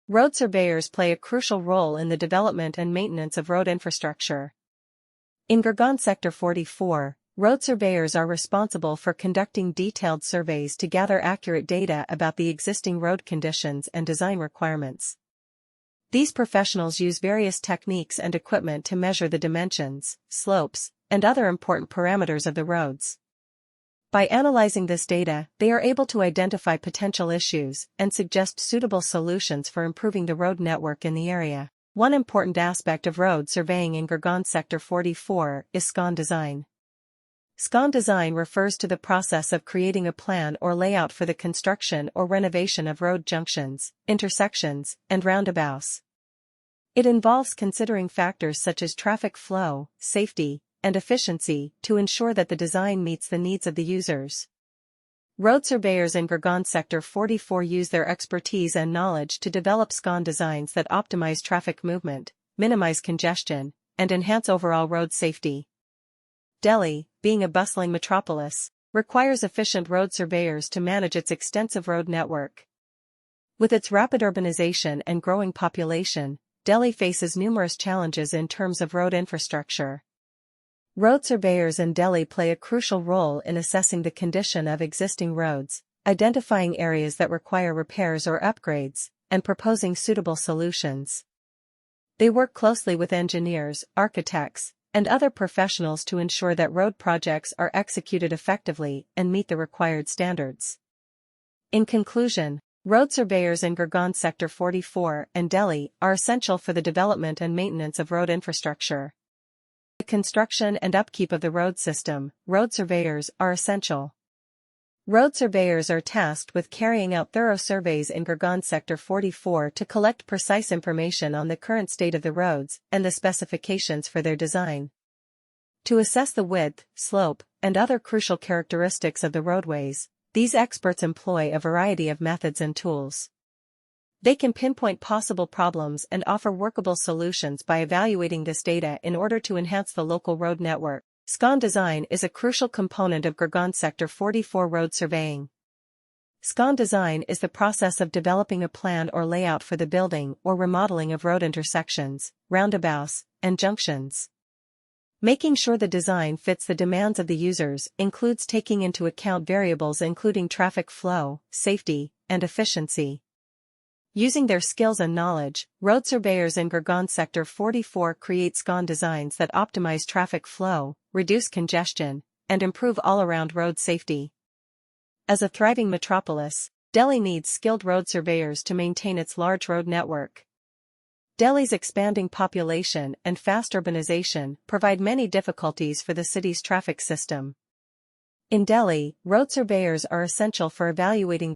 Road surveyors play a crucial role in the development and maintenance of road infrastructure. In Gurgaon Sector 44, road surveyors are responsible for conducting detailed surveys to gather accurate data about the existing road conditions and design requirements. These professionals use various techniques and equipment to measure the dimensions, slopes, and other important parameters of the roads. By analyzing this data, they are able to identify potential issues and suggest suitable solutions for improving the road network in the area. One important aspect of road surveying in Gurgaon Sector 44 is Scon design. Scon design refers to the process of creating a plan or layout for the construction or renovation of road junctions, intersections, and roundabouts. It involves considering factors such as traffic flow, safety, and efficiency to ensure that the design meets the needs of the users. Road surveyors in Gurgaon Sector 44 use their expertise and knowledge to develop Scon designs that optimize traffic movement, minimize congestion, and enhance overall road safety. Delhi, being a bustling metropolis, requires efficient road surveyors to manage its extensive road network. With its rapid urbanization and growing population, Delhi faces numerous challenges in terms of road infrastructure. Road surveyors in Delhi play a crucial role in assessing the condition of existing roads, identifying areas that require repairs or upgrades, and proposing suitable solutions. They work closely with engineers, architects, and other professionals to ensure that road projects are executed effectively and meet the required standards. In conclusion, road surveyors in Gurgaon Sector 44 and Delhi are essential for the development and maintenance of road infrastructure. The construction and upkeep of the road system, road surveyors are essential. Road surveyors are tasked with carrying out thorough surveys in Gurgaon Sector 44 to collect precise information on the current state of the roads and the specifications for their design. To assess the width, slope, and other crucial characteristics of the roadways, these experts employ a variety of methods and tools. They can pinpoint possible problems and offer workable solutions by evaluating this data in order to enhance the local road network. Scon design is a crucial component of Gurgaon Sector 44 road surveying. Scon design is the process of developing a plan or layout for the building or remodeling of road intersections, roundabouts, and junctions. Making sure the design fits the demands of the users includes taking into account variables including traffic flow, safety, and efficiency. Using their skills and knowledge, road surveyors in Gurgaon Sector 44 create Scon designs that optimize traffic flow, reduce congestion, and improve all-around road safety. As a thriving metropolis, Delhi needs skilled road surveyors to maintain its large road network. Delhi's expanding population and fast urbanization provide many difficulties for the city's traffic system. In Delhi, road surveyors are essential for evaluating